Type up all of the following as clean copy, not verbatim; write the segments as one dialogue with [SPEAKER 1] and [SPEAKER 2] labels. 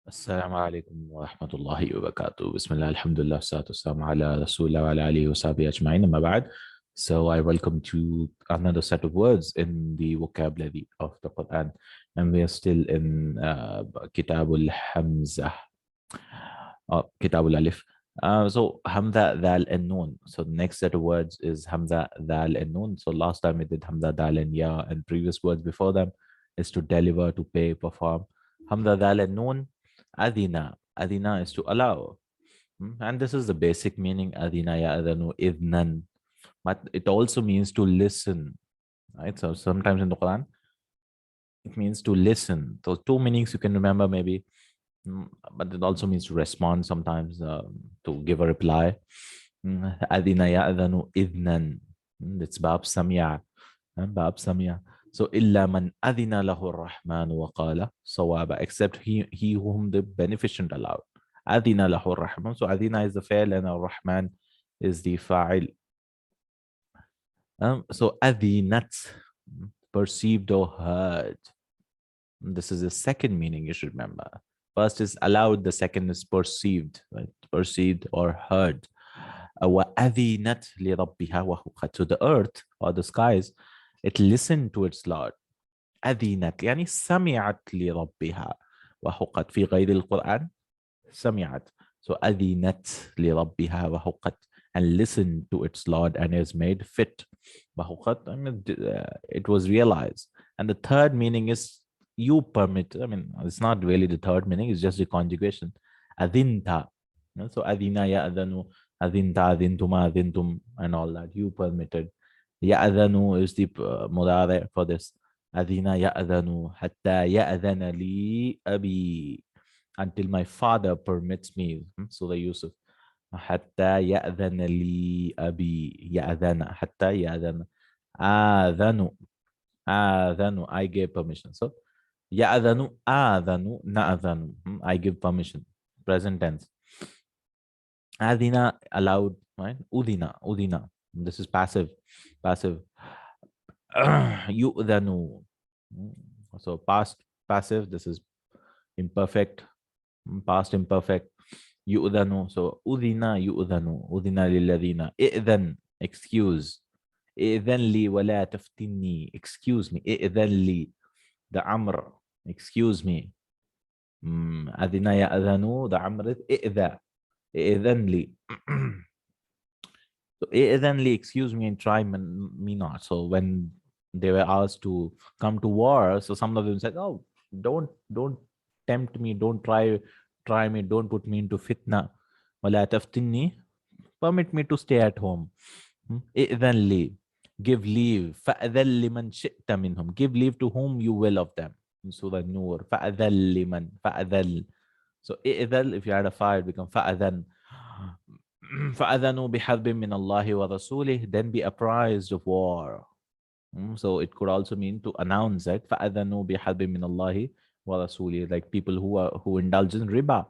[SPEAKER 1] السلام عليكم ورحمة الله وبركاته. بسم الله الحمد لله والصلاة والسلام على رسول الله وعلى آله وصحبه أجمعين. أما بعد. So I welcome to another set of words in the vocabulary of the Quran, and we are still in Kitab al-Hamzah, Kitab al-Alif. So Hamza, Dal, and Noon. So the next set of words is Hamza, Dal, and Noon. So last time we did Hamza, Dal, and Ya, and previous words before them is to deliver, to pay, perform. Hamza, Dal, and Noon. Adina. Adina is to allow. And this is the basic meaning. Adina ya adanu idnan. But it also means to listen. Right? So sometimes in the Quran, it means to listen. So two meanings you can remember maybe. But it also means to respond sometimes, to give a reply. Adina ya adanu idnan. It's Bab Samya. Bab Samya. So illa man adina lahu ar-Rahman wa qala sawaba, except he whom the beneficent allowed. Adina lahu ar-Rahman. So adina is the fa'il and ar-Rahman is the fa'il. So adinat, perceived or heard. This is the second meaning you should remember. First is allowed, the second is perceived, right? Perceived or heard. Wa adinat li rabbiha wa huqat. So the earth or the skies, it listened to its Lord. أذنت يعني سمعت لربها وحقت. في غير القرآن سمعت. So أذنت لربها وحقت, and listened to its Lord and is made fit. وحقت, I mean, it was realized. And the third meaning is you permit. I mean, it's not really the third meaning, it's just the conjugation. أذنت. So أذنا يأذن, أذنت أذنتما أذنتم, and all that. You permitted. يأذن is the mudare for this. أذن يأذن حتى يأذن لي أبي, until my father permits me. So the use of حتى يأذن لي أبي. يأذن حتى يأذن. آذن. آذن, I gave permission. So يأذن آذن نأذن, I give permission. Present tense. أذن, allowed, right? أذن. أذن. This is passive. Passive. يؤذن. So past passive. This is imperfect. Past imperfect. يؤذن. So أذن يؤذن. أذن للذين. إئذن, excuse. إئذن لي ولا تفتني, excuse me. إئذن لي, the Amr, excuse me. أذن يأذن, the Amr is إئذا. إئذن لي. So evidently, excuse me, and try me not. So when they were asked to come to war, so some of them said, "Oh, don't tempt me, don't try me, don't put me into fitna. Wala taftinni, permit me to stay at home. Evidently, give leave. Fa'adhal liman shi'ta minhum, give leave to whom you will of them." In Surah Nur, fa'adhal liman, fa'adhal. So evidal, if you add a fa, it becomes fa'adhan. فَأَذَنُوا بِحَرْبٍ مِّنَ اللَّهِ وَرَسُولِهِ, then be apprised of war. So it could also mean to announce that فَأَذَنُوا بِحَرْبٍ مِّنَ اللَّهِ وَرَسُولِهِ, like people who indulge in riba.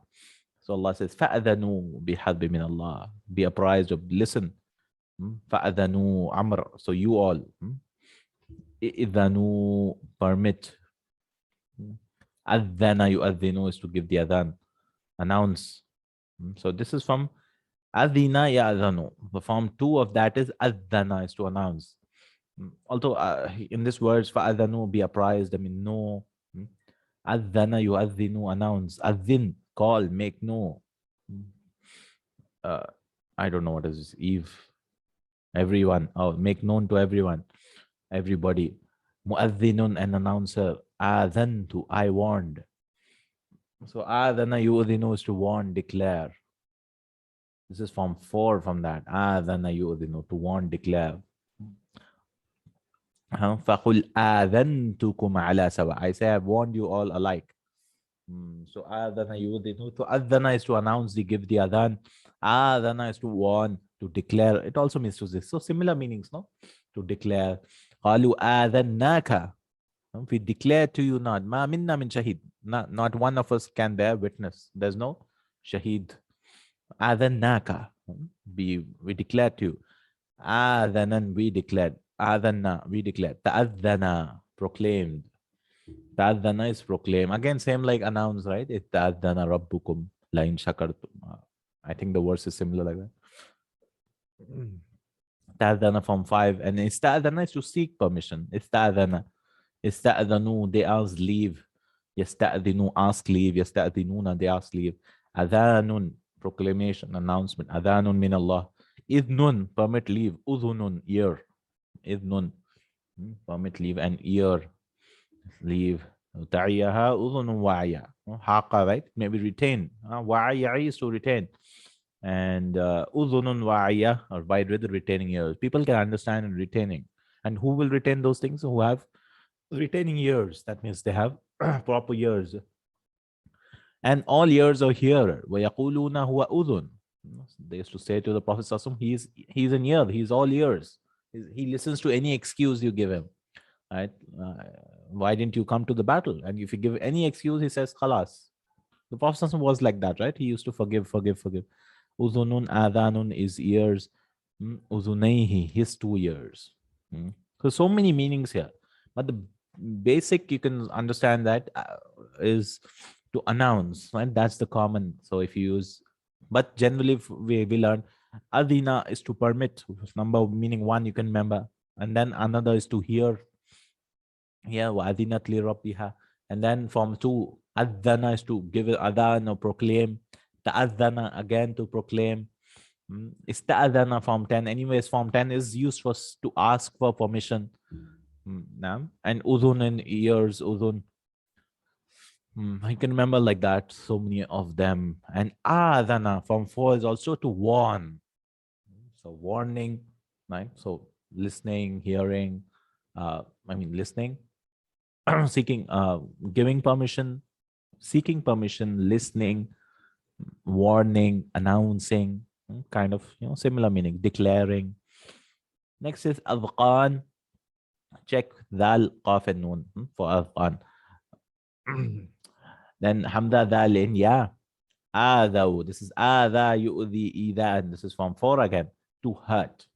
[SPEAKER 1] So Allah says فَأَذَنُوا بِحَرْبٍ مِّنَ اللَّهِ, be apprised of, listen. فَأَذَنُوا Amr, so you all. إِذَنُوا, permit. أَذَّنَ يُؤَذِّنُوا is to give the adhan, announce. So this is from Adina ya'adhanu. The form 2 of that is adhana, is to announce. Although in this words, fa'adhanu, be apprised, I mean, know. Adhana yu'adhinu, announce. Adhin, call, make know. I don't know what is this. Eve. Everyone. Oh, make known to everyone. Everybody. Mu'adhinun, an announcer. Adhantu, I warned. So adhana yu'adhinu is to warn, declare. This is form 4 from that. Adhana yu'adhinu, to warn, declare. فَقُلْ آذَنْتُكُمْ عَلَى سَوَاءٍ, I say I've warned you all alike. So adhana yu'adhinu. So adhana is to announce, the give the adhan. Adhana is to warn, to declare. It also means to this. So similar meanings, no? To declare. قَالُوا آذَنَّاكَ, we declare to you not. مَا مِنَّا مِنْ شَهِيد, not one of us can bear witness. There's no shaheed. Adhanaka, we declared to you. Adhanan, we declared. Adhanna, we declared. Ta'adhana, proclaimed. Ta'adhana is proclaim. Again, same like announce, right? It ta'adhana rabbukum la in shakartum. I think the verse is similar like that. Ta'adhana from 5. And ista'adhana is to seek permission. Ista'adhana. Ista'adhanu, they ask leave. Yasta'adhinu, ask leave. Yasta'adhinuna, they ask leave. Adhanun, proclamation, announcement. Adhanun min Allah. Idnun, permit leave. Udhunun, ear. Idnun, permit leave. And ear, leave. Ta'iyaha, udhunun wa'iya. Haqa, right? Maybe retain. Wa'iya is to retain. And udhunun wa'iya, or by retaining ears. People can understand and retaining. And who will retain those things? Who have retaining ears. That means they have proper ears. And all ears are hearer. وَيَقُولُونَ هُوَ أُذُنٌ. They used to say to the Prophet ﷺ, he's an ear, he's all ears. He listens to any excuse you give him. Right? Why didn't you come to the battle? And if you give any excuse, he says, khalas. The Prophet ﷺ was like that, right? He used to forgive. Udhunun, adhanun is ears. Udhunayhi, his 2 ears. So many meanings here. But the basic, you can understand that is to announce, right? That's the common. So if you use, but generally we learn adina is to permit. Number meaning 1 you can remember, and then another is to hear. Yeah, wa adinat li rabbiha. And then from 2, adhana is to give it adhan or proclaim. Ta'adhana again to proclaim. Ista'adhana from 10. Anyways, from 10 is used for to ask for permission. And udhun in ears, udhun. I can remember like that, so many of them. And adhana from 4 is also to warn. So warning, right? So listening, hearing, listening, seeking, giving permission, seeking permission, listening, warning, announcing, kind of, similar meaning, declaring. Next is adqan. Check dal, qaf and noon for adqan. Then hamda dalin, yeah. Adaw. This is adha yu'dhi idha, and this is from 4 again, to hurt.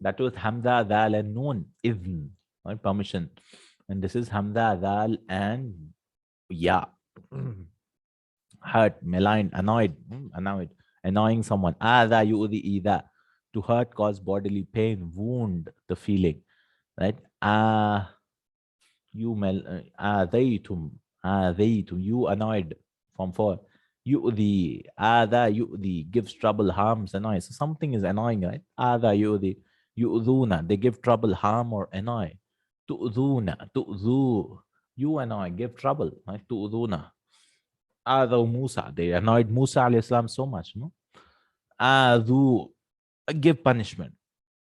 [SPEAKER 1] That was hamda dal and noon, idn, right? Permission. And this is hamda dal and ya. Hurt, malign, annoyed, annoying someone. Adha yu'dhi idha, to hurt, cause bodily pain, wound the feeling, right? Adaytum, you annoyed, from 4. Yu'dhi, adha yu'dhi, gives trouble, harms, annoys. So something is annoying, right? Adha yu'dhi, yu'dhuna, they give trouble, harm or annoy. Tu'dhuna, tu'dhu, you annoy, give trouble, right? Tu'dhuna. Adhaw Musa, they annoyed Musa alayhi salam so much, no? Adhu, give punishment.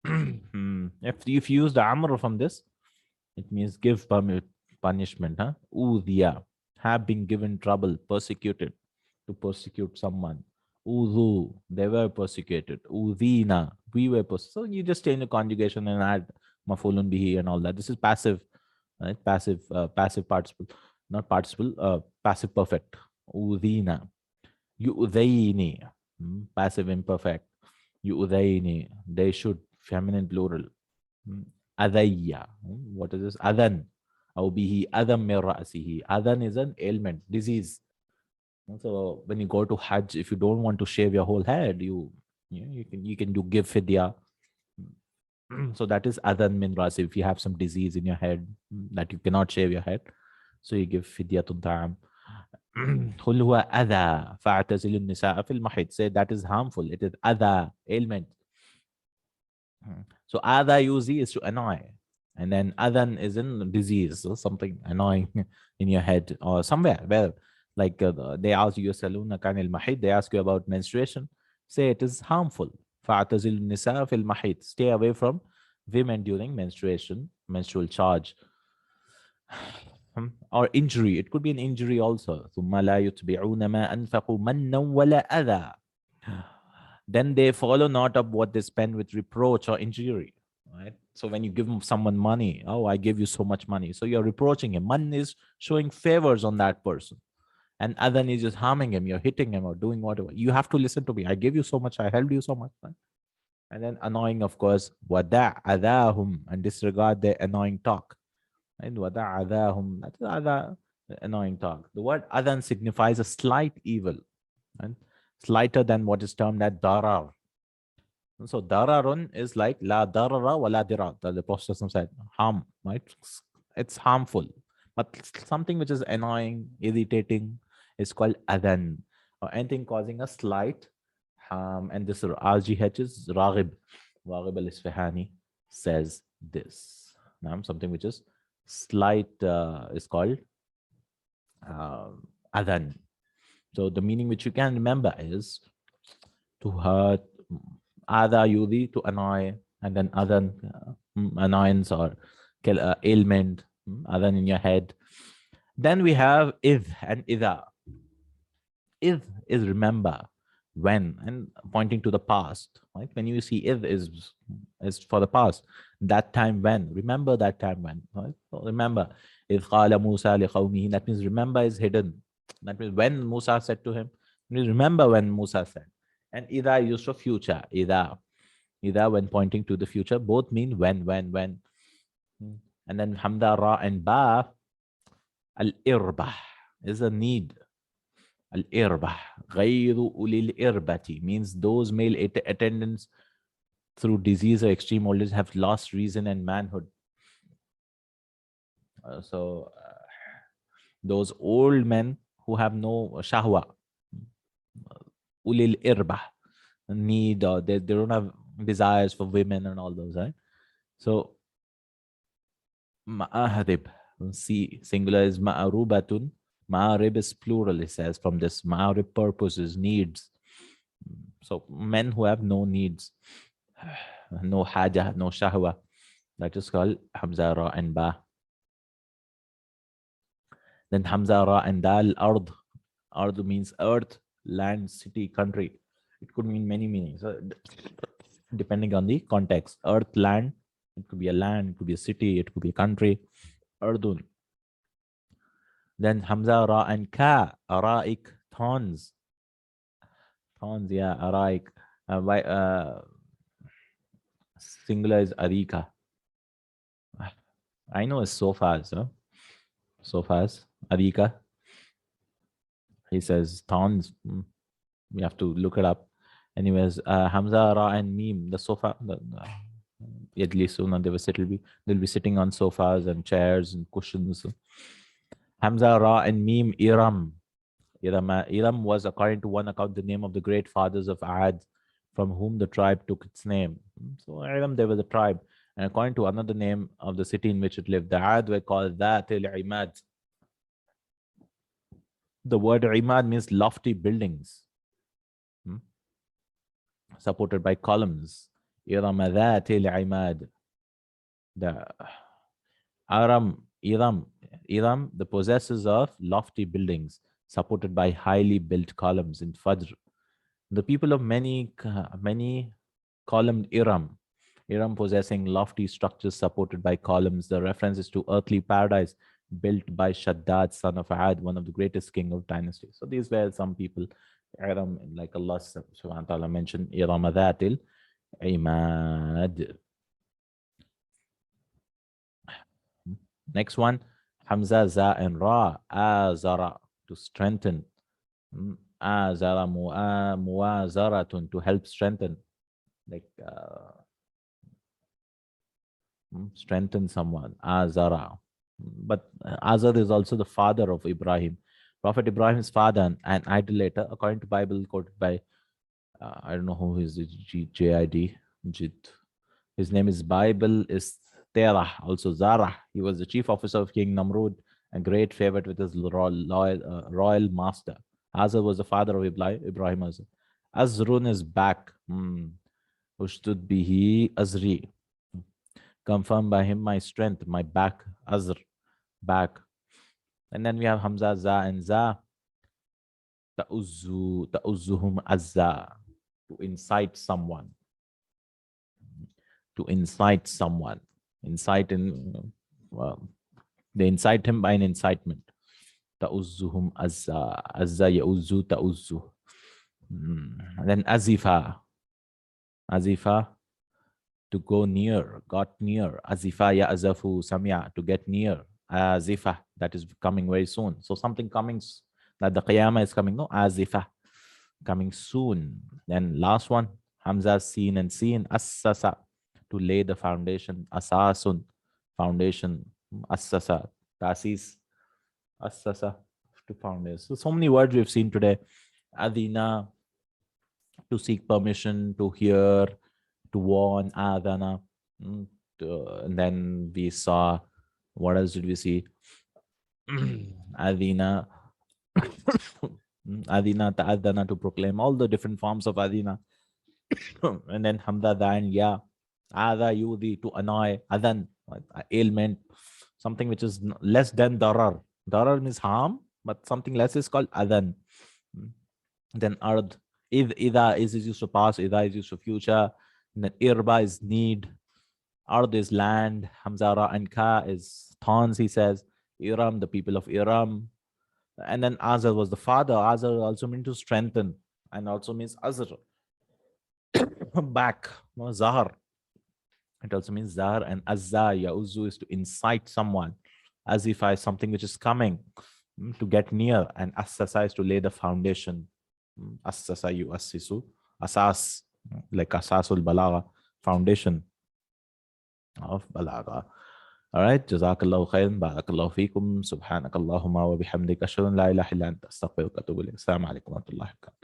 [SPEAKER 1] If you use the amr from this, it means give punishment. Udhiya, have been given trouble, persecuted, to persecute someone. Udhu, they were persecuted. Udhina, we were persecuted. So you just change the conjugation and add mafulun bihi and all that. This is passive, right? Passive participle, not participle, passive perfect. Udhina, yu'dhaini, passive imperfect. Yu'dhaini, they should, feminine plural. Adayya, what is this? Adhan, aw bihi adam min ra'sihi. Adhan is an ailment, disease. So when you go to Hajj, if you don't want to shave your whole head, you can give fidya. So that is adhan min ra'si. If you have some disease in your head that you cannot shave your head, so you give fidyatun ta'am. قل هو أذى فاعتزلوا النساء في المحيط. Say that is harmful. It is adha, ailment. So adha usually is to annoy, and then adhan is in disease, so something annoying in your head or somewhere. Well, like they ask you saluna kanil mahid, they ask you about menstruation. Say it is harmful. فاعتزلوا النساء في المحيط. Stay away from women during menstruation, menstrual charge. Or injury, it could be an injury also. ثم لا يتبعون ما أنفقوا منا ولا أذى. Then they follow not up what they spend with reproach or injury, right? So when you give someone money, oh, I gave you so much money, so you're reproaching him. Man is showing favors on that person, and adhan is just harming him. You're hitting him or doing whatever. You have to listen to me. I gave you so much. I helped you so much, right? And then annoying, of course, wada' adahum, and disregard their annoying talk. Right? وَدَعَ أَذَاهُمْ. That is other annoying talk. The word adhan signifies a slight evil, right? Slighter than what is termed as darar. So dararun is like la darara wa la dirar. The Prophet said harm, right? It's harmful, but something which is annoying, irritating is called adhan, or anything causing a slight harm. And this RGH is Raghib. Raghib al-Isfahani says this. Now, something which is slight is called adhan. So the meaning which you can remember is to hurt, ada yudi, to annoy, and then adhan, annoyance or ailment, adhan in your head. Then we have idh and idha. Idh is remember, when, and pointing to the past. Right? When you see idh is for the past. That time when. Remember that time when. Right? So remember. Idh qala Musa liqawmihi. That means remember is hidden. That means when Musa said to him. Please remember when Musa said. And idha is used for future. Idha. Idha when pointing to the future. Both mean when. And then hamda, ra, and ba. Al-irbah is a need. Al-irbah. Ghayru ulil irbati means those male attendants through disease or extreme old age have lost reason and manhood. Those old men who have no shahwa, ulil irbah, need, or they don't have desires for women and all those, right? So ma'arib, see, singular is ma'arubatun. Ma'arib is plural, it says, from this ma'arib purposes, needs. So men who have no needs, no haja, no shahwa, that is called hamza, ra, and ba. Then hamza, ra, and dal, ard. Ard means earth, land, city, country. It could mean many meanings, depending on the context. Earth, land, it could be a land, it could be a city, it could be a country. Ardun. Then hamza, ra, and ka, araik, thorns. Thorns, yeah, araik. Singular is arika. I know it's sofas, huh? Sofas, arika. He says thorns. We have to look it up. Anyways, hamza, ra, and meme, the sofa, at least soon they'll be sitting on sofas and chairs and cushions. Hamza, ra, and meme, Iram. Iram was, according to one account, the name of the great fathers of Ad, from whom the tribe took its name. So Iram, there was a tribe. And according to another name of the city in which it lived, the Ad were called Dhat al-Imad. The word Imad means lofty buildings, supported by columns. Iram Dhat al-Imad. The Iram, the possessors of lofty buildings, supported by highly built columns in Fajr. The people of many columned Iram possessing lofty structures supported by columns. The reference is to earthly paradise built by Shaddad, son of Ad, one of the greatest king of dynasty. So these were some people, Iram, like Allah subhanahu wa ta'ala mentioned, Iram Dhatil Imad. Next one, Hamza, Za, and Ra, Azara, to strengthen. Azara, Muazaratun, to help strengthen. Like strengthen someone, Azara. But Azar is also the father of Ibrahim. Prophet Ibrahim's father, an idolater, according to Bible quoted by, I don't know who is JID. His name is Bible is Terah, also Zarah. He was the chief officer of King Namrud, a great favorite with his royal master. Azar was the father of Ibrahim. Azrun is back. Ustud bihi Azri. Confirmed by him my strength, my back, Azr, back. And then we have Hamza, Za, and Za. Ta'uzzuhum azza, to incite someone. To incite someone. Incite in, well, they incite him by an incitement. Ta'uzzuhum azza. Azza ya'uzzu ta'uzzu. And then azifa. Azifa, to go near, got near. Azifa ya'azafu samia, to get near. Azifah, that is coming very soon. So something coming, that the Qiyamah is coming, no, Azifah, coming soon. Then last one, Hamza, Seen and Seen, Assasa, to lay the foundation, Asasun, foundation, Assasa, Tasis, Assasa, to foundation. So many words we've seen today. Adina, to seek permission, to hear, to warn, Adana. And then we saw, what else did we see? Adina, Adina, Ta'adana, to proclaim, all the different forms of Adina. And then Hamda, Dan, Ya, Ada, Yudi, to annoy, Adan, ailment, something which is less than Darar. Darar means harm, but something less is called Adan. Then Ard, Ida is used to past, Ida is used to future. And then Irba is need. Ard is land. Hamzara and Ka is thorns, he says. Iram, the people of Iram. And then Azar was the father. Azar also means to strengthen and also means Azar. Back. No, Zahar. It also means Zahar. And Azza, Yauzu is to incite someone. Azifai, something which is coming to get near. And Assasa is to lay the foundation. Assasa, you assisu. Asas, like Asasul Balaga, foundation of Balaga. All right. Jazakallahu Khair. Barakallahu feekum. Subhanakallahumma wa bihamdika. Ashhadu an la ilaha illa anta astaghfiruka wa atubu ilayk. Assalamu alaikum wa rahmatullahi wa barakatuh.